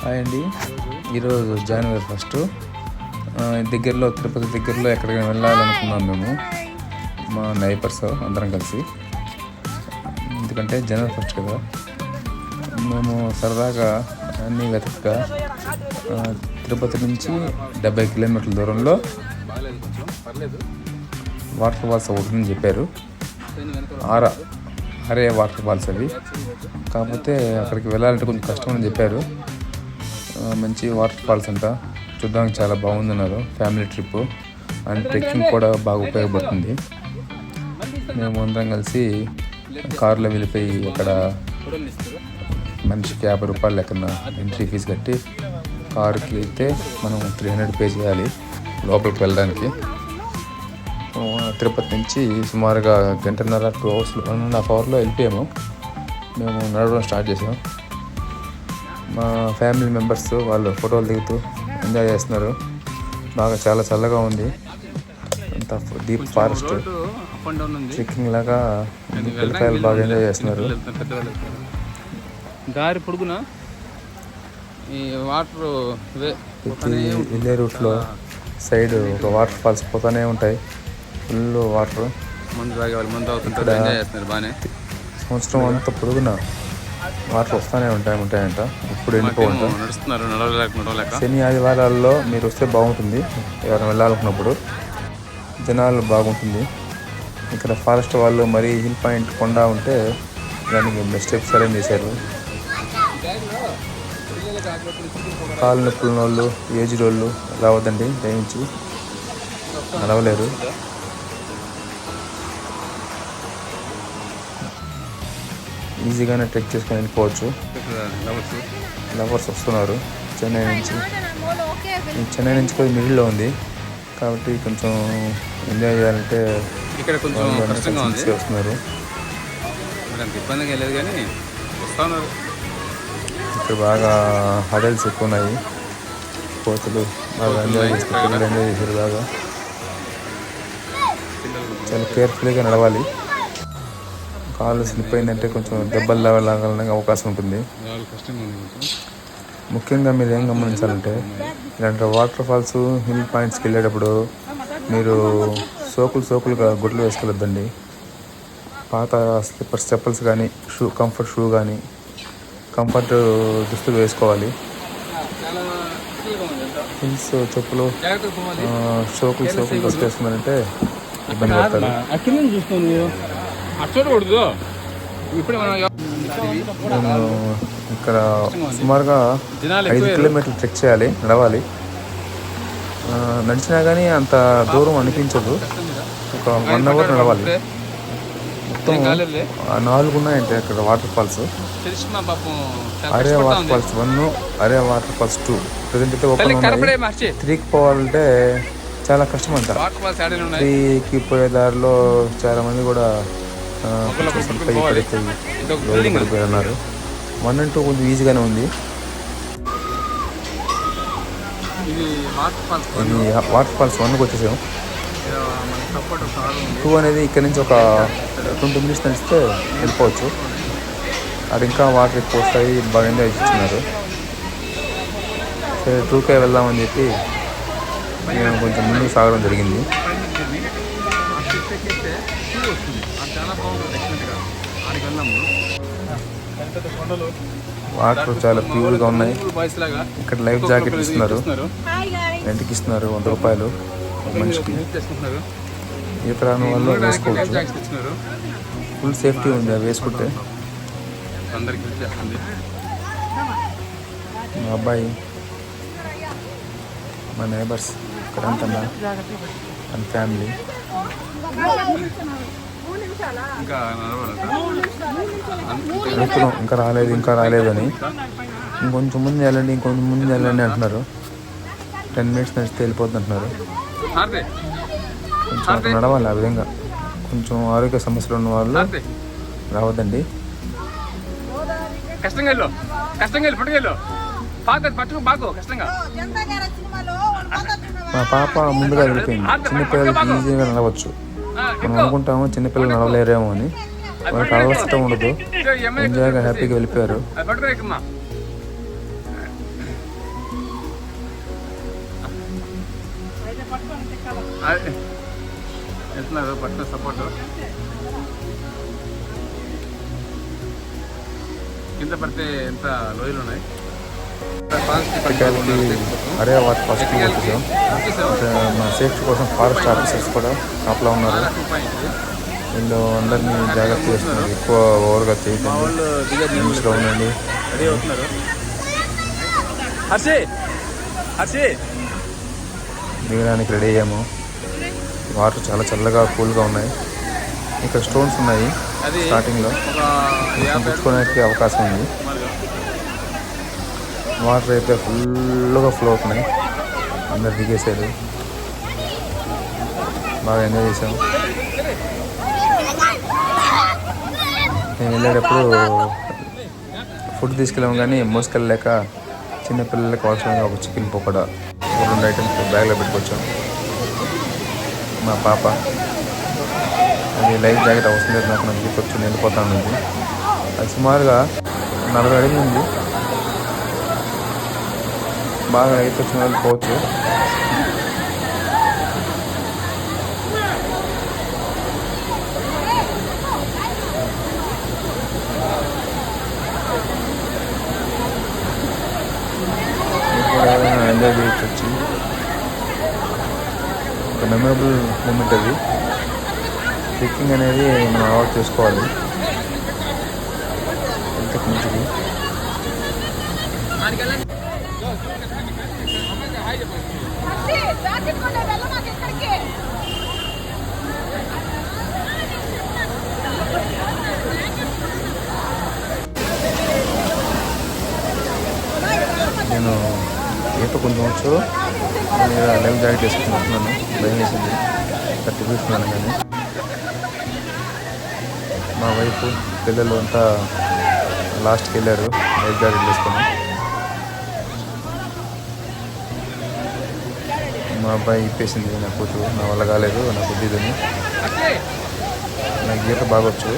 Hi అండి. ఈరోజు జనవరి 1 దగ్గరలో తిరుపతి దగ్గరలో ఎక్కడికైనా వెళ్ళాలనుకున్నాం మేము, మా నైబర్స్ అందరం కలిసి. ఎందుకంటే జనవరి 1 కదా, మేము సరదాగా అన్నీ వెతకగా తిరుపతి నుంచి 70 కిలోమీటర్ల దూరంలో వాటర్ ఫాల్స్ ఒకటి చెప్పారు. అరే వాటర్ ఫాల్స్ అవి. కాకపోతే అక్కడికి వెళ్ళాలంటే కొంచెం కష్టం అని చెప్పారు. మంచి వాటర్ ఫాల్స్ అంట, చూడడానికి చాలా బాగుందన్నారు. ఫ్యామిలీ ట్రిప్ అండ్ ట్రెక్కింగ్ కూడా బాగా ఉపయోగపడుతుంది. మేము అందరం కలిసి కారులో వెళ్ళిపోయి అక్కడ మనిషికి 50 రూపాయలు లెక్కన ఎంట్రీ ఫీజు కట్టి కారుకి అయితే మనం 300 పే చేయాలి లోపలికి వెళ్ళడానికి. తిరుపతి నుంచి సుమారుగా 1.5 2 అవర్స్ 1.5 అవర్లో వెళ్ళిపోయాము. మేము నడవడం స్టార్ట్ చేసాము. మా ఫ్యామిలీ మెంబర్స్ వాళ్ళు ఫోటోలు దిగుతూ ఎంజాయ్ చేస్తున్నారు. బాగా చాలా చల్లగా ఉంది. అంత డీప్ ఫారెస్ట్ ట్రెక్కింగ్ లాగా పిల్లకాయలు బాగా ఎంజాయ్ చేస్తున్నారు. దారి పొడుగున ఈ వాటర్ వెళ్ళే రూట్లో సైడ్ ఒక వాటర్ ఫాల్స్ పోతానే ఉంటాయి. Full water. సంవత్సరం అంతా పొడుగున వాటర్ వస్తూనే ఉంటాయంట. ఇప్పుడు వెళ్ళిపోతాం. శని ఆదివారాల్లో మీరు వస్తే బాగుంటుంది. ఎవరైనా వెళ్ళాలనుకున్నప్పుడు జనాలు బాగుంటుంది. ఇక్కడ ఫారెస్ట్ వాళ్ళు మరీ హిల్ పాయింట్ కొండ ఉంటే దానికి స్టెప్స్ అరేంజ్ చేశారు. కాళ్ళు నొప్పులు ఉన్న వాళ్ళు, ఏజ్డ్ వాళ్ళు రావద్దండి, దయించి నడవలేరు. ఈజీగానే ట్రెక్ చేసుకొని వెళ్ళిపోవచ్చు. లవర్స్ వస్తున్నారు చెన్నై నుంచి. చెన్నై నుంచి కూడా మిడిల్లో ఉంది కాబట్టి కొంచెం ఎంజాయ్ చేయాలంటే ఇక్కడ కొంచెం వస్తున్నారు. ఇబ్బందిగా లేదు కానీ వస్తున్నారు. ఇక్కడ బాగా హడల్స్ ఎక్కువ ఉన్నాయి. కోతులు బాగా ఎంజాయ్ చేస్తారు. పిల్లలు ఎంజాయ్ చేశారు బాగా. చాలా కేర్ఫుల్గా నడవాలి. కాళ్ళు స్లిప్ అయిందంటే కొంచెం దెబ్బలు లాగడానికి అవకాశం ఉంటుంది. ముఖ్యంగా మీరు ఏం గమనించాలంటే ఇలాంటి వాటర్ ఫాల్స్, హిల్ పాయింట్స్కి వెళ్ళేటప్పుడు మీరు సోకులుగా గుడ్లు వేసుకెళ్ళొద్దండి. పాత స్లిప్పర్స్, చెప్పల్స్ కానీ, కంఫర్ట్ షూ కానీ, కంఫర్ట్ దుస్తులు వేసుకోవాలి. హిల్స్ చెప్పులు సోకులు డ్రెస్ వేసుకున్నారంటే ఇబ్బంది పడతారు. నేను ఇక్కడ సుమారుగా 5 కిలోమీటర్లు ట్రెక్ చేయాలి, నడవాలి. నడిచినా కానీ అంత దూరం అనిపించదు. ఒక 1 అవర్ నడవాలి. మొత్తం 4 ఉన్నాయంటే అక్కడ వాటర్ ఫాల్స్. అరే వాటర్ ఫాల్స్ 1, అరే వాటర్ ఫాల్స్ 2 ప్రజెంట్ అయితే ఓపెన్ ఉన్నాయి. 3కి పోవాలంటే చాలా కష్టం అంట. 3కి పోయే దారిలో చాలా మంది కూడా పడిపోయారు. 1 and 2 కొంచెం ఈజీగానే ఉంది. వాటర్ ఫాల్స్ 1కి వచ్చేసాము. 2 అనేది ఇక్కడ నుంచి ఒక 20 minutes నడిస్తే వెళ్ళిపోవచ్చు. అది ఇంకా వాటర్ ఎక్కువ వస్తాయి, బాగా ఎంజాయ్ చేస్తున్నారు. సరే 2కే వెళ్దామని చెప్పి నేను కొంచెం ముందుకు సాగడం జరిగింది. వాటర్ చాలా ప్యూర్గా ఉన్నాయి. ఇక్కడ లైఫ్ జాకెట్ ఇస్తున్నారు, రెంట్కి ఇస్తున్నారు 100 రూపాయలు మనిషికి. ఈత రాని వాళ్ళు వేసుకోవచ్చు. ఫుల్ సేఫ్టీ ఉంది అది వేసుకుంటే. మా అబ్బాయి, మా నైబర్స్ ఇక్కడంతా మన ఫ్యామిలీ. ఇంకా రాలేదు అని ఇంకొంచెం ముందు వెళ్ళండి అంటున్నారు. 10 minutes నడిస్తే వెళ్ళిపోద్ది అంటున్నారు. కొంచెం అక్కడ నడవాలి. ఆ విధంగా కొంచెం ఆరోగ్య సమస్యలు ఉన్న వాళ్ళు రావద్దండి. మా పాప ముందుగా వెళ్ళిపోయింది. చిన్నపిల్లలకి ఈజీగా నడవచ్చు. మనం అనుకుంటాము చిన్నపిల్లలు నడవలేరేమో అని. వాళ్ళకి అవసరం ఉండదు. ఎంజాయ్గా హ్యాపీగా వెళ్ళిపోయారు. వెళ్తున్నారు పట్ల సపోర్ట్. కింద పడితే ఎంత లోయలు ఉన్నాయి. అరే వాటి ఫస్ట్ వచ్చేసాం. మన సేఫ్టీ కోసం ఫారెస్ట్ ఆఫీసర్స్ కూడా కాపలా ఉన్నారు. వీళ్ళు అందరినీ జాగ్రత్త చేస్తున్నారు. ఎక్కువ ఓవర్గా చేయకండి, న్యూస్లో ఉండండి. దిగడానికి రెడీ అయ్యాము. వాటర్ చాలా చల్లగా కూల్గా ఉన్నాయి. ఇక్కడ స్టోన్స్ ఉన్నాయి స్టార్టింగ్లో, పుచ్చుకోవడానికి అవకాశం ఉంది. వాటర్ అయితే ఫుల్గా ఫ్లో అవుతున్నాయి. అందరు దిగేసారు, బాగా ఎంజాయ్ చేసాం. నేను వెళ్ళేటప్పుడు ఫుడ్ తీసుకెళ్ళాము కానీ మోసుకెళ్ళలేక చిన్నపిల్లలకి అవసరంగా ఒక చికెన్ పకోడా 2 ఐటమ్స్ బ్యాగ్లో పెట్టుకొచ్చాం. మా పాప అది లైఫ్ జాకెట్ అవసరం లేదు నాకు, నాకు తీసుకొచ్చి వెళ్ళిపోతాను. అది సుమారుగా 40 అడుగులు ఉంది. బాగా అయితే వచ్చిన వాళ్ళు పోవచ్చు. ఎంజాయ్ చేయొచ్చు వచ్చి. ఒక మెమరబుల్ మూమెంట్ అది. ట్రెక్కింగ్ అనేది మనం అలవాటు చేసుకోవాలి, ఇంతకు మంచిది. నేను ఈత కొంచెం వచ్చు, లైఫ్ జాకెట్ వేసుకుంటున్నాను. భయం వేసింది, కట్టి చూస్తున్నాను. కానీ మా వైఫ్ పిల్లలు అంతా లాస్ట్కి వెళ్ళారు లైఫ్ జాకెట్ వేసుకొని. మా అబ్బాయి ఇప్పేసింది, నా కూతురు నా వల్ల కాలేదు, నాకు బుద్ధిదని. నాకు ఈత బాగొచ్చు.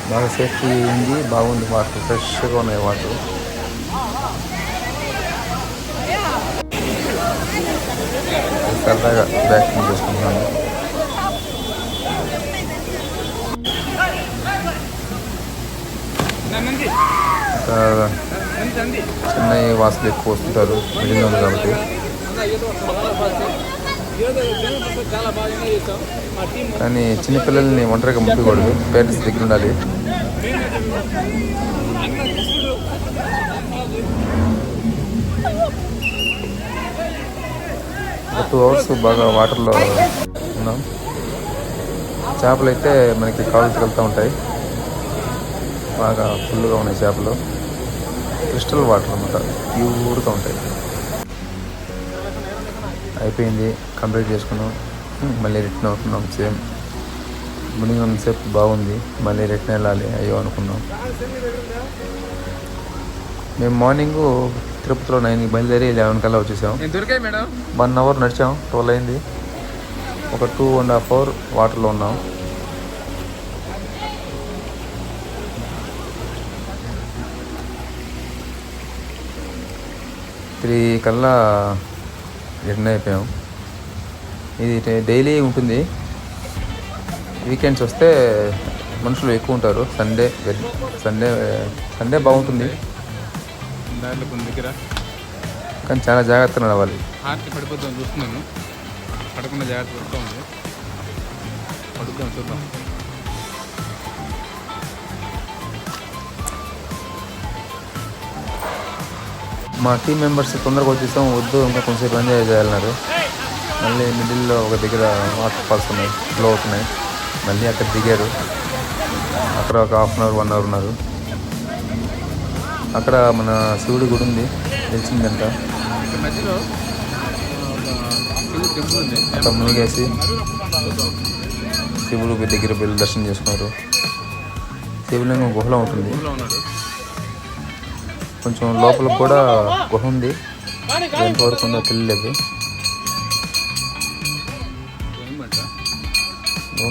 బాగా సేఫ్టీ ఉంది, బాగుంది. వాటర్ ఫ్రెష్గా ఉన్నాయి. వాటర్ సరదాగా బ్యాకింగ్ చేసుకుంటున్నాను. చెన్నై వాసులు ఎక్కువ వస్తుంటారు, మిడిల్ ఉంది కాబట్టి. కానీ చిన్నపిల్లల్ని ఒంటరిగా ముప్పకూడదు, పేరెంట్స్ దగ్గర ఉండాలి. ఒక 2 అవర్స్ బాగా వాటర్లో ఉన్నాం. చేపలు అయితే మనకి కాళ్ళు తగులుతూ ఉంటాయి, బాగా ఫుల్గా ఉన్నాయి చేపలు. క్రిస్టల్ వాటర్ అన్నమాట, ప్యూర్గా ఉంటాయి. అయిపోయింది, కంప్లీట్ చేసుకున్నాం. మళ్ళీ రిటర్న్ అవుతున్నాం. సేమ్ మునిగినంతసేపు బాగుంది, మళ్ళీ రిటర్న్ వెళ్ళాలి అయ్యో అనుకున్నాం. మేము మార్నింగ్ తిరుపతిలో 9కి బయలుదేరి 11 కల్లా వచ్చేసాం. 1 అవర్ నడిచాం, 12 అయింది. ఒక 2.5 అవర్ వాటర్లో ఉన్నాం. త్రీ కల్లా రిటర్న్ అయిపోయాం. ఇది డైలీ ఉంటుంది, వీకెండ్స్ వస్తే మనుషులు ఎక్కువ ఉంటారు. సండే బాగుంటుంది, కానీ చాలా జాగ్రత్తగా నడవాలి. హార్ట్ పడిపోతాం చూస్తున్నాను, పడకుండా జాగ్రత్త పడుతూ ఉంది. పడుద్దాం, చూద్దాం. మా టీం మెంబర్స్ తొందరగా వచ్చేసాం, వద్దు ఇంకా కొంచెంసేపు ఎంజాయ్ చేయాలన్నారు. మళ్ళీ మిడిల్లో ఒక దగ్గర వాటర్ ఫాల్స్ ఉన్నాయి, ఫ్లో అవుతున్నాయి. మళ్ళీ అక్కడ దిగారు. అక్కడ ఒక 1/2 అవర్ 1 అవర్ ఉన్నారు. అక్కడ మన శివుడి గుడి ఉంది, తెలిసిందంట. అక్కడ మునిగేసి శివుడి దగ్గర వెళ్ళి దర్శనం చేసుకున్నారు. శివలింగం గుహలో ఉంటుంది, కొంచెం లోపల కూడా గుహ ఉంది, ఎంతవరకు ఉందో తెలియలేదు.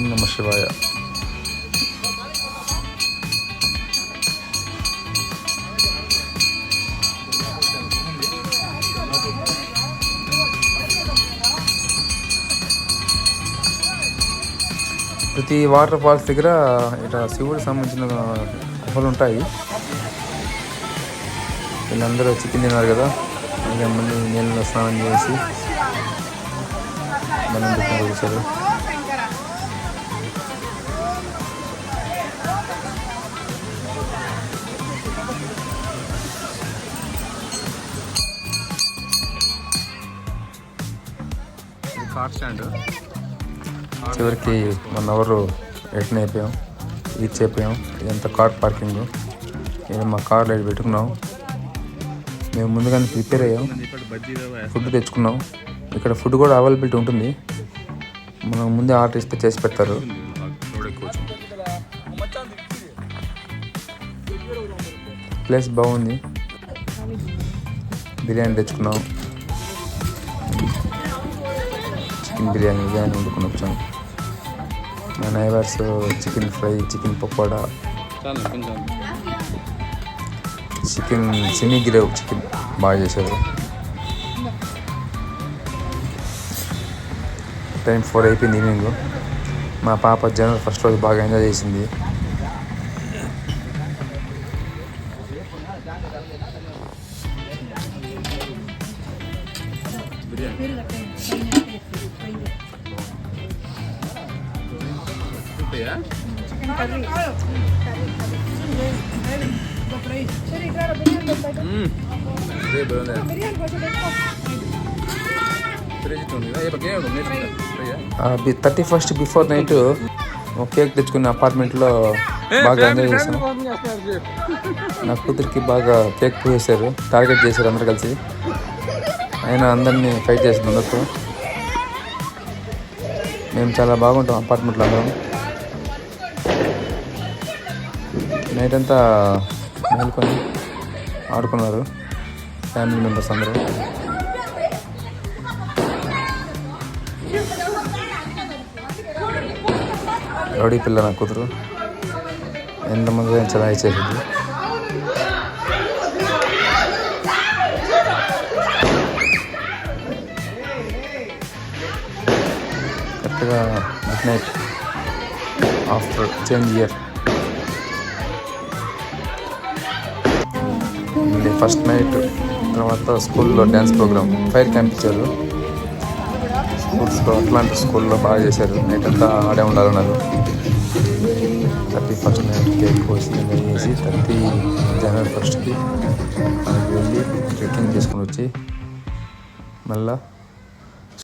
ఓం నమ శివాయ. ప్రతి వాటర్ ఫాల్స్ దగ్గర ఇట్లా శివుడికి సంబంధించిన గుహలు ఉంటాయి. వీళ్ళందరూ చికెన్ తిన్నారు కదా, ఇంకా మళ్ళీ నీళ్ళలో స్నానం చేసి మనం చూసారు. కార్ స్టాండ్ చివరికి 1 అవర్ రిటర్న్ అయిపోయాం, రీచ్ అయిపోయాం. ఇదంతా కార్ పార్కింగ్. ఇది మా కార్లో ఇది పెట్టుకున్నాం. మేము ముందుగానే ప్రిపేర్ అయ్యాం, ఫుడ్ తెచ్చుకున్నాం. ఇక్కడ ఫుడ్ కూడా అవైలబిలిటీ ఉంటుంది, మనం ముందే ఆర్డర్ ఇస్తే చేసి పెడతారు. ప్లేస్ బాగుంది. బిర్యానీ తెచ్చుకున్నాం, చికెన్ బిర్యానీ వండుకొని వచ్చాం. మా neighbours chicken fry, chicken pakoda, chicken semi grave chicken బాగా చేశారు. టైం 4 అయిపోయింది ఈవినింగ్. మా పాప జనవరి 1st రోజు బాగా ఎంజాయ్ చేసింది. అది 31st బిఫోర్ నైట్ ఒక కేక్ తెచ్చుకున్న అపార్ట్మెంట్లో బాగా ఎంజాయ్ చేశాను. నా కూతురికి బాగా కేక్ పూసేశారు, టార్గెట్ చేశారు అందరు కలిసి. అయినా అందరినీ ఫైట్ చేసింది అందరితో. మేము చాలా బాగుంటాం అపార్ట్మెంట్లో అందరం. నైట్ అంతా మేలుకొని ఆడుకున్నారు ఫ్యామిలీ మెంబర్స్ అందరూ. రౌడీ పిల్ల నా కూతురు, ఎంతమంది చాలా చేసింది. కరెక్ట్గా mid night after change year. మళ్ళీ ఫస్ట్ నైట్ తర్వాత స్కూల్లో డ్యాన్స్ ప్రోగ్రామ్, ఫైర్ క్యాంప్ ఇచ్చారు స్కూల్స్లో. అట్లాంటి స్కూల్లో బాగా చేశారు. నైట్ అంతా ఆడే ఉండాలన్నారు. 31st నైట్ కేక్ కోసి వేసి 30 జనవరి 1st మనకి వెళ్ళి ట్రెక్కింగ్ చేసుకుని వచ్చి మళ్ళీ